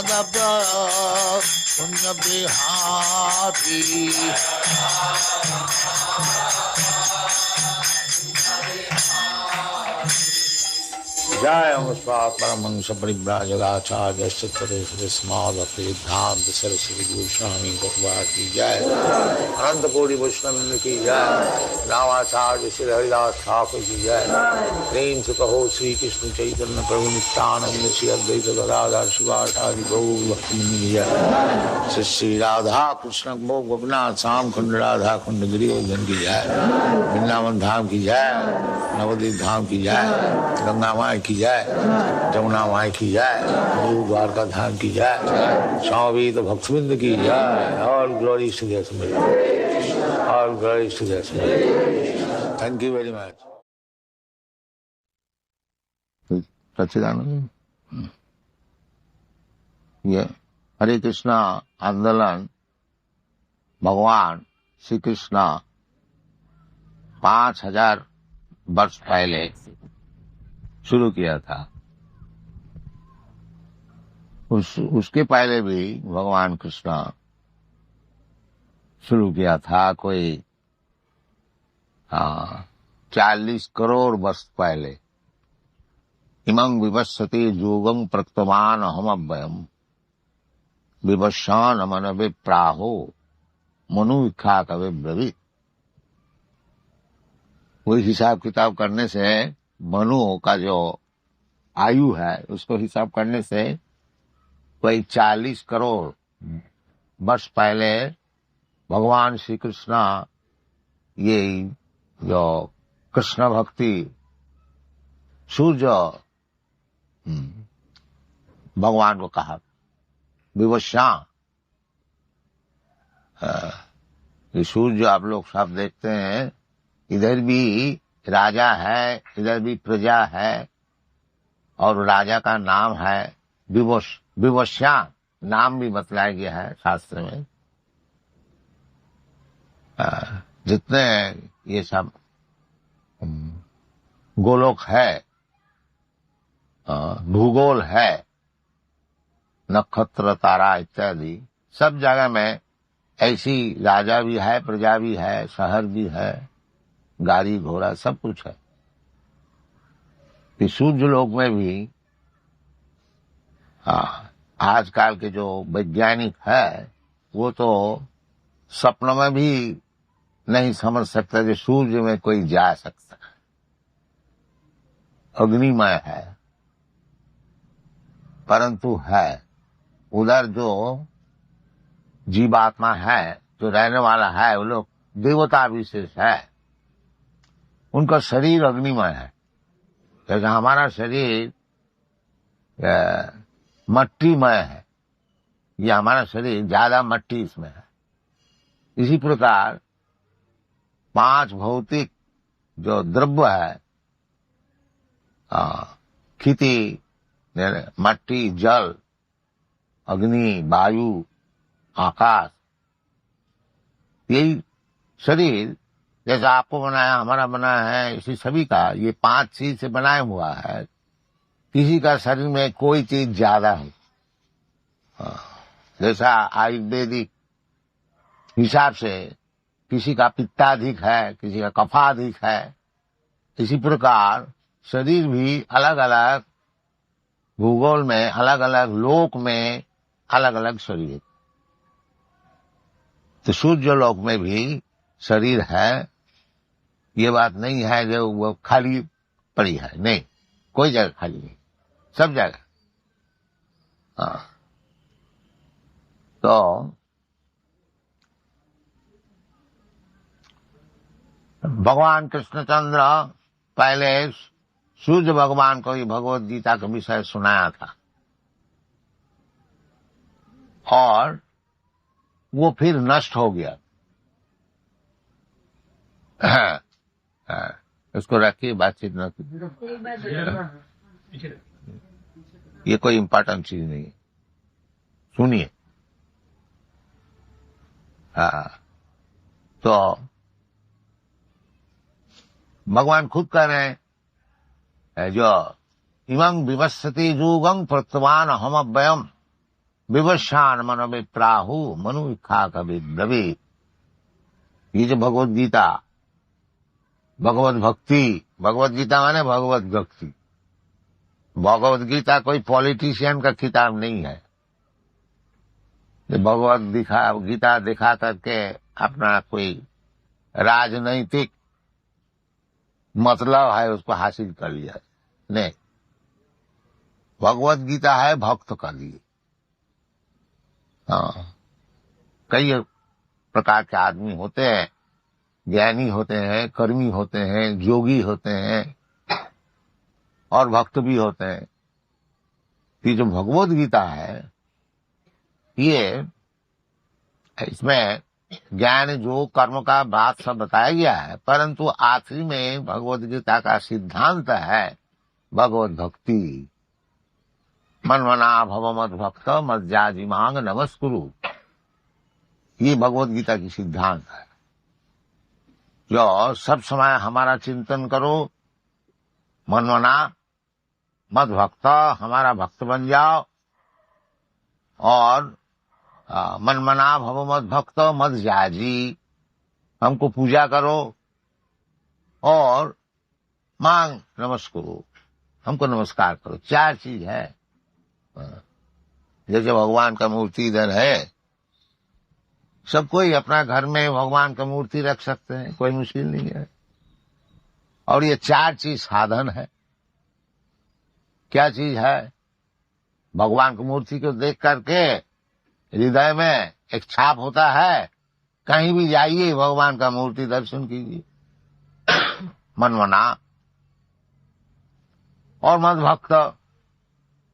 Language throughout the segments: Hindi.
माधव पुण्य बिहारी। जय परमहंस परिव्राजकाचार्य सिद्धांत सरस्वती गोस्वामी भगवान की जय। अनंत कोटि वैष्णव की जय। रामाचार्य श्री हरिदास ठाकुर की जय। प्रेम से कहो श्री कृष्ण चैतन्य प्रभु नित्यानंद श्री अद्वैत गदाधर शिवाचार्य गौर भक्तवृंद की जय। श्री श्री राधा कृष्ण गोपनाथ श्याम कुंड राधा कुंड गिरिवर्धन की जय। वृंदावन धाम की जय। नवदीप धाम की जय। गंगा माई की जय। जमुना माई की जय। गुरु द्वारका धाम की जय। स्वामी तो भक्तवृंद की जय। All glory to the smriti, all glory to the smriti. Thank you very much. सच्चिदानंद ये हरे कृष्णा आंदोलन भगवान श्री कृष्ण 5000 वर्ष पहले शुरू किया था। उसके पहले भी भगवान कृष्ण शुरू किया था, कोई 40 करोड़ वर्ष पहले। इमं विवस्वते योगं प्रक्तवान अहमव्ययम् विवस्वान मन विप्राहो मनुविख्या कवि ब्रवीत। वही हिसाब किताब करने से मनु का जो आयु है उसको हिसाब करने से कोई 40 करोड़ वर्ष पहले भगवान श्री कृष्ण ये जो कृष्ण भक्ति सूर्य भगवान को कहा विवस्वा। ये सूर्य आप लोग सब देखते हैं, इधर भी राजा है, इधर भी प्रजा है, और राजा का नाम है विवस्वा। नाम भी बतलाया गया है शास्त्र में। जितने ये सब गोलोक है, भूगोल है, नक्षत्र तारा इत्यादि सब जगह में ऐसी राजा भी है, प्रजा भी है, शहर भी है, गाड़ी घोड़ा सब कुछ है। सूर्य लोक में भी आजकल के जो वैज्ञानिक है वो तो सपनों में भी नहीं समझ सकता कि सूर्य में कोई जा सकता है। अग्निमय है, परंतु है उधर जो जीवात्मा है, जो रहने वाला है, वो लोग देवता विशेष है, उनका शरीर अग्निमय है। जैसे हमारा शरीर मट्टीमय है, ये हमारा शरीर ज्यादा मट्टी इसमें है। इसी प्रकार 5 भौतिक जो द्रव्य है, खेती, मट्टी, जल, अग्नि, वायु, आकाश, यही शरीर जैसा आपको बनाया, हमारा बनाया है, इसी सभी का ये 5 चीज से बनाया हुआ है। किसी का शरीर में कोई चीज ज्यादा है, जैसा आयुर्वेदिक हिसाब से किसी का पित्ताधिक है, किसी का कफाधिक है, इसी प्रकार शरीर भी अलग अलग भूगोल में, अलग अलग लोक में अलग अलग शरीर। तो सूर्य लोक में भी शरीर है, ये बात नहीं है जो वो खाली पड़ी है, नहीं, कोई जगह खाली नहीं, सब जगह। तो भगवान कृष्णचंद्र पहले सूर्य भगवान को ही भगवत गीता का विषय सुनाया था, और वो फिर नष्ट हो गया। उसको रखिए, बातचीत न कीजिए, ये कोई इम्पोर्टेंट चीज नहीं है, सुनिए। तो भगवान खुद कह रहे हैं जो इमं विवस्वति युगं प्रत्वान अहमव्ययम् विवशान मन में प्राहु मनु खा कभी ब्रवे। ये जो भगवत गीता, भगवत भक्ति, भगवत गीता माने भगवत भक्ति। भगवत गीता कोई पॉलिटिशियन का किताब नहीं है। भगवत गीता दिखा करके अपना कोई राजनैतिक मतलब है उसको हासिल कर लिया, नहीं। भगवत गीता है भक्त का लिए। हाँ, कई प्रकार के आदमी होते हैं, ज्ञानी होते हैं, कर्मी होते हैं, योगी होते हैं और भक्त भी होते हैं। ये जो भगवत गीता है, ये इसमें ज्ञान योग कर्म का बात सब बताया गया है, परंतु आखिरी में भगवत गीता का सिद्धांत है भगवत भक्ति। मनमना भव मद भक्त मज्जाजी मांग नमस्कुरु। ये भगवत गीता की सिद्धांत है। जो सब समय हमारा चिंतन करो, मनमना मद भक्त, हमारा भक्त बन जाओ, और मनमना भव मद भक्त मद जाजी, हमको पूजा करो और मांग नमस्कुरु, हमको नमस्कार करो। चार चीज है। जैसे भगवान का मूर्ति इधर है, सब कोई अपना घर में भगवान का मूर्ति रख सकते हैं, कोई मुश्किल नहीं है। और ये चार चीज साधन है। क्या चीज है? भगवान की मूर्ति को देख करके हृदय में एक छाप होता है, कहीं भी जाइए भगवान का मूर्ति दर्शन कीजिए। मनमना और मद भक्त,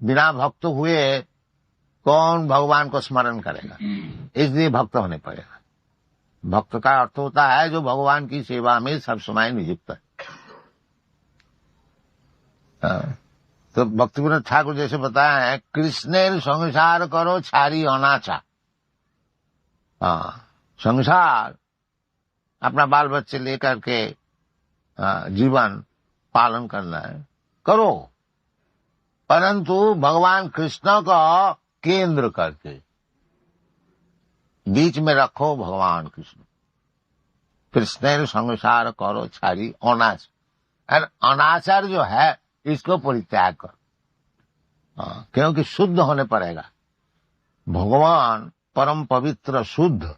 बिना भक्त हुए कौन भगवान को स्मरण करेगा? इसलिए भक्त होने पड़ेगा। भक्त का अर्थ होता है जो भगवान की सेवा में सब समय नियुक्त है। तो भक्तिविनोद ठाकुर जैसे बताया है, कृष्णेर संसार करो छारी अनाचा। संसार अपना बाल बच्चे लेकर के जीवन पालन करना है, करो, परंतु भगवान कृष्ण को केंद्र करके बीच में रखो भगवान कृष्ण। कृष्णेर संसार करो छारी अनाच। और अनाचार जो है इसको परित्याग करो, क्योंकि शुद्ध होने पड़ेगा। भगवान परम पवित्र शुद्ध,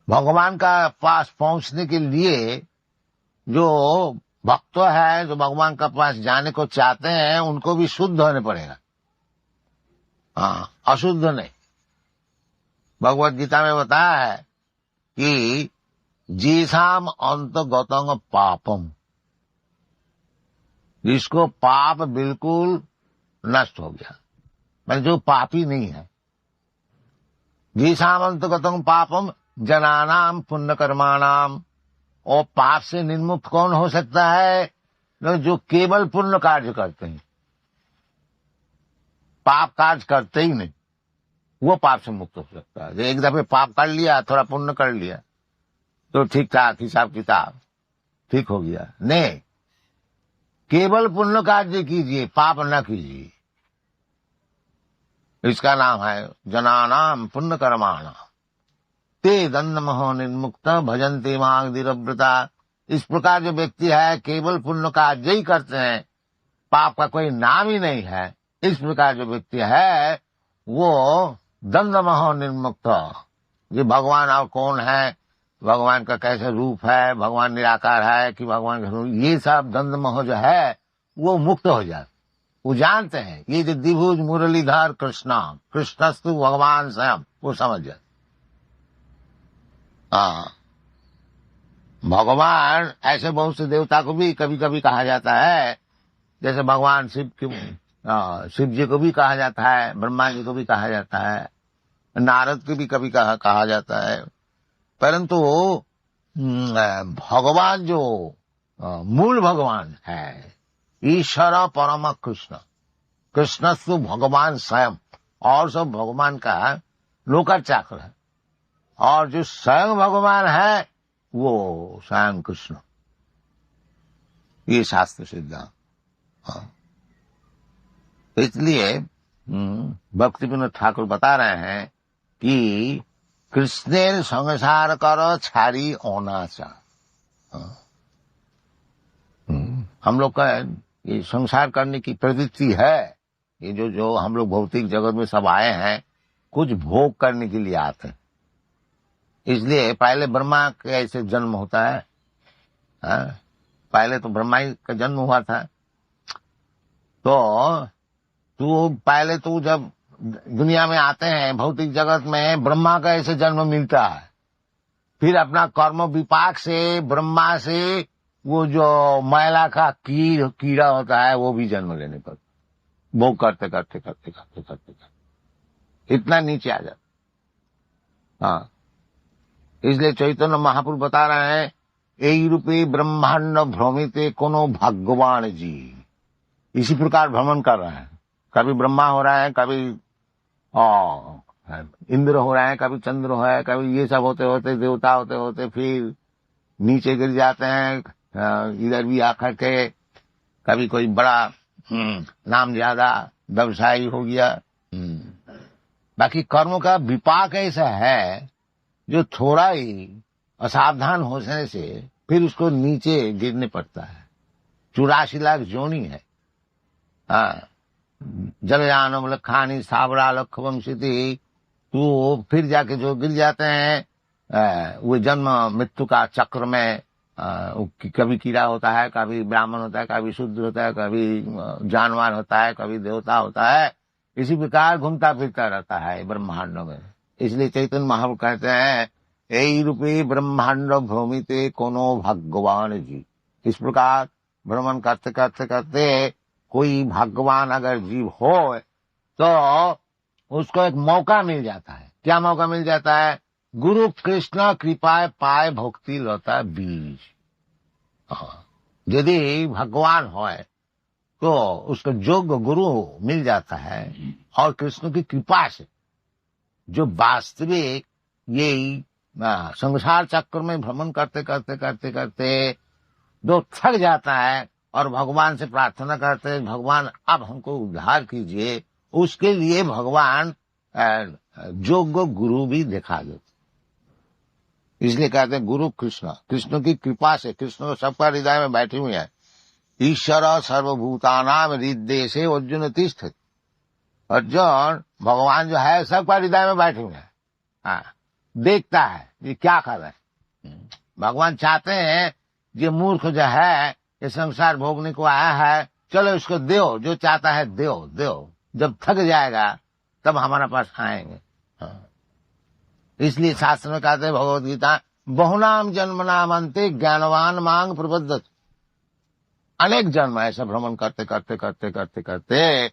भगवान का पास पहुंचने के लिए जो भक्त है, जो भगवान का पास जाने को चाहते हैं, उनको भी शुद्ध होने पड़ेगा, अशुद्ध नहीं। भगवत गीता में बताया है कि जीसाम अंतगतंग पापम, जिसको पाप बिल्कुल नष्ट हो गया, मतलब जो पापी नहीं है। जीसाम अंतगतंग पापम जनानाम पुण्य कर्माणाम। और पाप से निर्मुक्त कौन हो सकता है? जो केवल पुण्य कार्य करते हैं, पाप कार्य करते ही नहीं, वो पाप से मुक्त हो सकता है। एक दफे पाप कर लिया, थोड़ा पुण्य कर लिया तो ठीक ठाक हिसाब किताब ठीक हो गया। नहीं, केवल पुण्य कार्य कीजिए, पाप न कीजिए। इसका नाम है जनानाम पुण्य कर्माणाम ते दंड महो निर्मुक्त भजन्ते मांग दिरव्रता। इस प्रकार जो व्यक्ति है केवल पुण्य कार्य ही करते हैं, पाप का कोई नाम ही नहीं है, इस प्रकार जो व्यक्ति है वो दंड महो निर्मुक्त। ये भगवान और कौन है, भगवान का कैसे रूप है, भगवान निराकार है कि भगवान का रूप, ये सब दंड मोह जो है वो मुक्त हो जाए। वो जानते हैं ये जो द्विभुज मुरलीधर कृष्णा, कृष्णस्तु भगवान स्वयं, वो समझ जाते। भगवान ऐसे बहुत से देवता को भी कभी कभी कहा जाता है, जैसे भगवान शिव जी को भी कहा जाता है, ब्रह्मा जी को भी कहा जाता है, नारद को भी कभी कहा जाता है। परंतु भगवान जो मूल भगवान है, ईश्वर परम कृष्ण, कृष्णस्तु भगवान स्वयं, और सब भगवान का नौकर चाकर है। और जो स्वयं भगवान है वो स्वयं कृष्ण, ये शास्त्र सिद्धांत। इसलिए भक्ति विनोद ठाकुर बता रहे हैं कि कृष्णेर संसार करो छारी ओनाचा। हम लोग का ये संसार करने की प्रवृत्ति है। ये जो हम लोग भौतिक जगत में सब आए हैं, कुछ भोग करने के लिए आते हैं। इसलिए पहले ब्रह्मा का ऐसे जन्म होता है। पहले तो ब्रह्मा ही का जन्म हुआ था। तो पहले जब दुनिया में आते हैं भौतिक जगत में, ब्रह्मा का ऐसे जन्म मिलता है। फिर अपना कर्म विपाक से ब्रह्मा से वो जो मैला का कीड़ा होता है वो भी जन्म लेने पर वो करते करते इतना नीचे आ जाता। हाँ, इसलिए चैतन्य महाप्रभु बता रहे हैं, यही रूपे ब्रह्मांड भ्रमिते कोनो भगवान जी। इसी प्रकार भ्रमण कर रहे हैं। कभी ब्रह्मा हो रहा है, कभी इंद्र हो रहा है, कभी चंद्र हो रहा है, कभी ये सब होते होते देवता होते होते फिर नीचे गिर जाते हैं। इधर भी आकर के कभी कोई बड़ा नाम ज्यादा व्यवसायी हो गया। बाकी कर्मों का विपाक ऐसा है जो थोड़ा ही असावधान होने से फिर उसको नीचे गिरने पड़ता है। 84 लाख जोनी है। जलयानम लखानी सावरा लख वंशिति, तो फिर जाके जो गिर जाते हैं वो जन्म मृत्यु का चक्र में। कभी कीड़ा होता है, कभी ब्राह्मण होता है, कभी शूद्र होता है, कभी जानवर होता है, कभी देवता होता है। इसी प्रकार घूमता फिरता रहता है ब्रह्मांड में। इसलिए चैतन्य महाप्रभु कहते हैं, यही रूपी ब्रह्मांड भ्रमिते कोनो भगवान जी। इस प्रकार भ्रमण करते करते करते कोई भगवान अगर जीव हो तो उसको एक मौका मिल जाता है। क्या मौका मिल जाता है? गुरु कृष्ण कृपा पाए भक्ति लता बीज। यदि भगवान हो तो उसको योग्य गुरु मिल जाता है, और कृष्ण की कृपा से जो वास्तविक यही संसार चक्र में भ्रमण करते करते करते करते जो थक जाता है और भगवान से प्रार्थना करते हैं, भगवान अब हमको उद्धार कीजिए, उसके लिए भगवान योग्य गुरु भी दिखा देते। इसलिए कहते हैं गुरु कृष्ण की कृपा से। कृष्ण सबका हृदय में बैठे हुए हैं। ईश्वर सर्वभूतानाम हृदय से अर्जुन तिष्ठति। अर्जुन भगवान जो है सबका हृदय में बैठे हुए हैं। देखता है ये क्या कर रहे हैं। भगवान चाहते हैं ये मूर्ख जो है ये संसार भोगने को आया है, चलो इसको दो, जो चाहता है दो। जब थक जाएगा तब हमारे पास आएंगे। इसलिए शास्त्र में कहते हैं भगवद गीता, बहुनाम जन्म नाम अंते ज्ञानवान मांग प्रबद्धत। अनेक जन्म ऐसा भ्रमण करते करते करते करते करते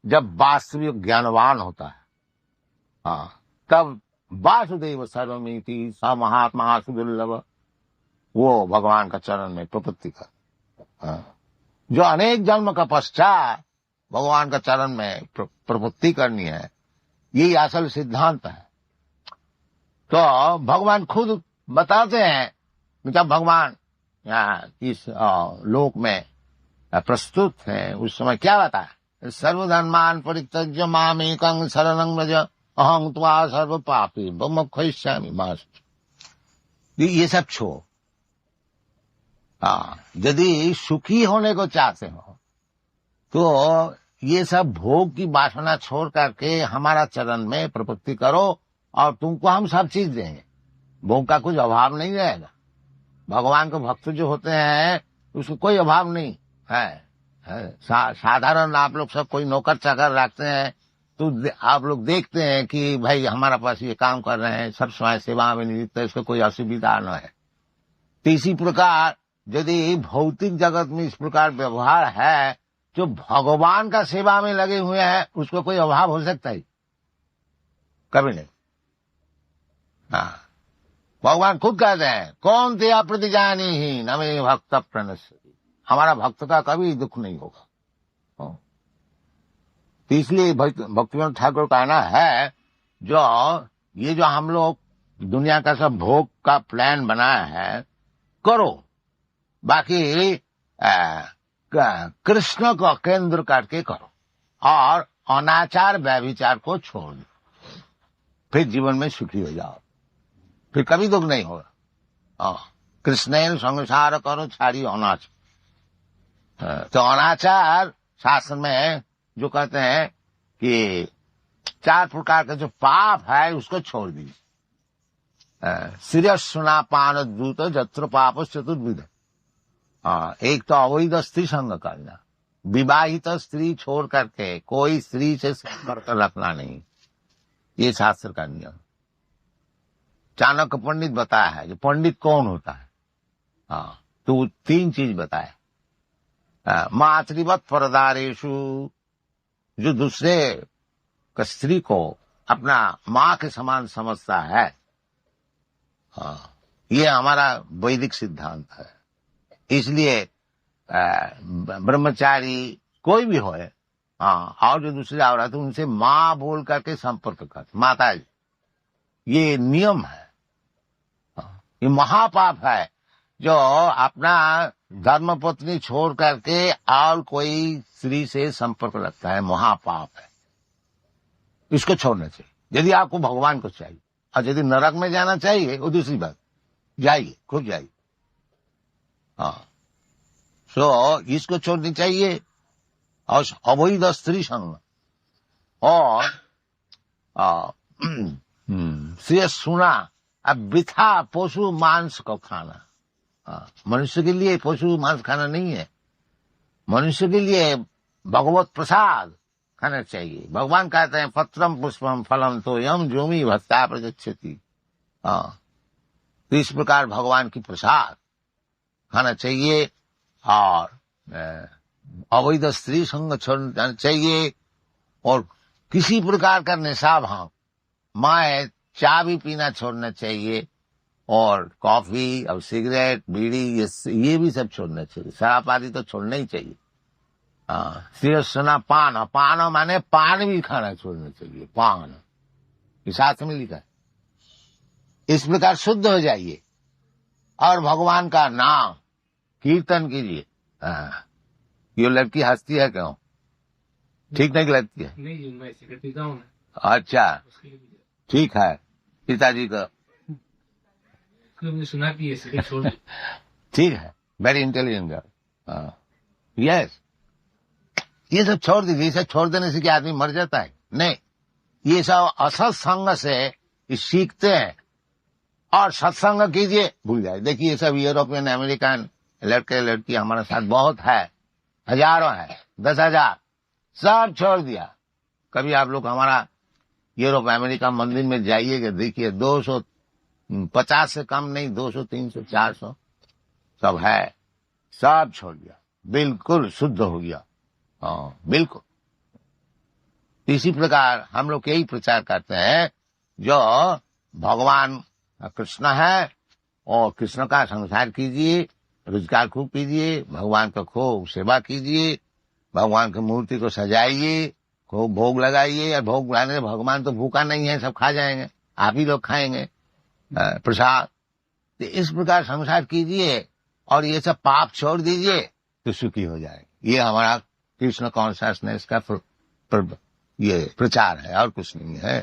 जब वास्तविक ज्ञानवान होता है, तब वासुदेव सर्वमिति स महात्मा सुदुर्लभ, वो भगवान का चरण में प्रपत्ति कर। जो अनेक जन्म का पश्चात भगवान का चरण में प्रपत्ति करनी है, यही असल सिद्धांत है। तो भगवान खुद बताते हैं जब भगवान इस लोक में प्रस्तुत है उस समय क्या बताया, सर्वधर्मान परित्यज्य मामेकं शरणं व्रज अहं त्वा सर्व पापी मोक्षयिष्यामि मा शुचि। ये सब छोड़, यदि सुखी होने को चाहते हो तो ये सब भोग की वासना छोड़ करके हमारा चरण में प्रपत्ति करो और तुमको हम सब चीज देंगे। भोग का कुछ अभाव नहीं रहेगा। भगवान के भक्त जो होते हैं उसको कोई अभाव नहीं है। साधारण आप लोग सब कोई नौकर चाकर रखते हैं तो आप लोग देखते हैं कि भाई हमारा पास ये काम कर रहे हैं, सब समय सेवा में नियुक्त है, इसको कोई असुविधा न है। तो इसी प्रकार यदि भौतिक जगत में इस प्रकार व्यवहार है, जो भगवान का सेवा में लगे हुए हैं उसको कोई अभाव हो सकता है? कभी नहीं। भगवान खुद कहते हैं, कौन ते अप्रतिजानी ही न मे भक्त प्रणश्यति। हमारा भक्त का कभी दुख नहीं होगा। तो इसलिए भक्तिविनोद ठाकुर कहना है, जो हम लोग दुनिया का सब भोग का प्लान बनाया है करो, बाकी कृष्ण को केंद्र करके करो और अनाचार व्यभिचार को छोड़ दो, फिर जीवन में सुखी हो जाओ, फिर कभी दुख नहीं होगा। कृष्णेन संसार करो छाड़ी अनाचार। तो अनाचार शास्त्र में जो कहते हैं कि 4 प्रकार का जो पाप है उसको छोड़ दीजिए। सिरस सुना पान दूत जत्र पाप चतुर्विध। एक तो अवैध स्त्री संग करना, विवाहित स्त्री छोड़ करके कोई स्त्री से संपर्क रखना नहीं, ये शास्त्र का नियम। चाणक्य पंडित बताया है जो पंडित कौन होता है। तो 3 चीज बताए। मातृवत परदारेशु, जो दूसरे स्त्री को अपना माँ के समान समझता है। ये हमारा वैदिक सिद्धांत है। इसलिए ब्रह्मचारी कोई भी हो, और जो दूसरी औरत है उनसे माँ बोल करके संपर्क कर, माता जी, ये नियम है। ये महापाप है जो अपना धर्मपत्नी छोड़ करके और कोई स्त्री से संपर्क रखता है, महापाप है। इसको छोड़ना चाहिए यदि आपको भगवान को चाहिए। और यदि नरक में जाना चाहिए वो दूसरी बात, जाइए, खुद जाइए। सो इसको छोड़नी चाहिए। और अवैध स्त्री संग और से सुना, अब वृथा पशु मांस को खाना। मनुष्य के लिए पशु मांस खाना नहीं है, मनुष्य के लिए भगवत प्रसाद खाना चाहिए। भगवान कहते हैं पत्रम पुष्पम फलम तो यम जोमी भक्ता प्रगच्छति। तो इस प्रकार भगवान की प्रसाद खाना चाहिए और अवैध स्त्री संग छोड़ना चाहिए। और किसी प्रकार का नशा भाव, माए चाय भी पीना छोड़ना चाहिए, और कॉफी और सिगरेट बीड़ी ये भी सब छोड़ना चाहिए। शराब आदि तो छोड़ना ही चाहिए। सुना पान, पान माने पान भी खाना छोड़ना चाहिए। पान शास्त्र में लिखा है। इस प्रकार शुद्ध हो जाइए और भगवान का नाम कीर्तन कीजिए। ये लड़की हंसती है क्यों? ठीक नहीं लगती है? नहीं, मैं सिगरेट पीता हूँ। अच्छा, ठीक है। पिताजी का मुझे सुना कि ये सिगरेट छोड़ ठीक है, वेरी इंटेलिजेंट गर्ल। यस, ये सब छोड़ दीजिए। ये सब छोड़ देने से क्या आदमी मर जाता है? नहीं, ये सब असत्संग से सीखते हैं। और सत्संग कीजिए, भूल जाए। देखिए, ये सब यूरोपियन अमेरिकन लड़के लड़की हमारे साथ बहुत है, हजारों है, 10,000 सब छोड़ दिया। कभी आप लोग हमारा यूरोप अमेरिका मंदिर में जाइएगा, देखिए 250 से कम नहीं, 200 300 400 सब है, सब छोड़ दिया, बिल्कुल शुद्ध हो गया। बिल्कुल। इसी प्रकार हम लोग यही प्रचार करते हैं, जो भगवान कृष्ण है और कृष्ण का संसार कीजिए, रोजगार खूब कीजिए, भगवान का खूब सेवा कीजिए, भगवान की मूर्ति को सजाइए, खूब भोग लगाइए। और भोग लगाने से भगवान तो भूखा नहीं है, सब खा जाएंगे, आप ही लोग खाएंगे प्रसाद। तो इस प्रकार संसार कीजिए और ये सब पाप छोड़ दीजिए तो सुखी हो जाएंगे। ये हमारा कृष्ण कॉन्शियसनेस का ये प्रचार है, और कुछ नहीं है।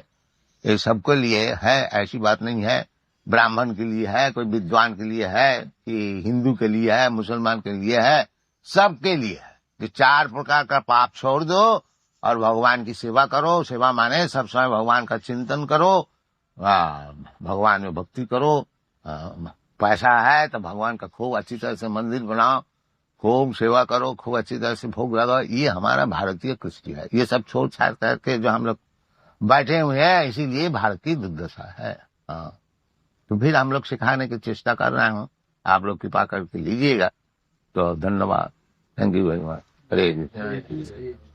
ये सबके लिए है, ऐसी बात नहीं है। ब्राह्मण के लिए है, कोई विद्वान के लिए है, कि हिंदू के लिए है, मुसलमान के लिए है, सबके लिए है। कि 4 प्रकार का पाप छोड़ दो और भगवान की सेवा करो। सेवा माने सब समय भगवान का चिंतन करो, भगवान में भक्ति करो। पैसा है तो भगवान का खूब अच्छी तरह से मंदिर बनाओ, खूब सेवा करो, खूब अच्छी तरह से भोग लगाओ। ये हमारा भारतीय कृष्टि है। ये सब छोड़ छाड़ करके जो हम लोग बैठे हुए हैं, इसीलिए भारत की दुर्दशा है। तो फिर हम लोग सिखाने की चेष्टा कर रहे हैं, आप लोग कृपा करके लीजिएगा। तो धन्यवाद, thank you very much. Hare Krishna.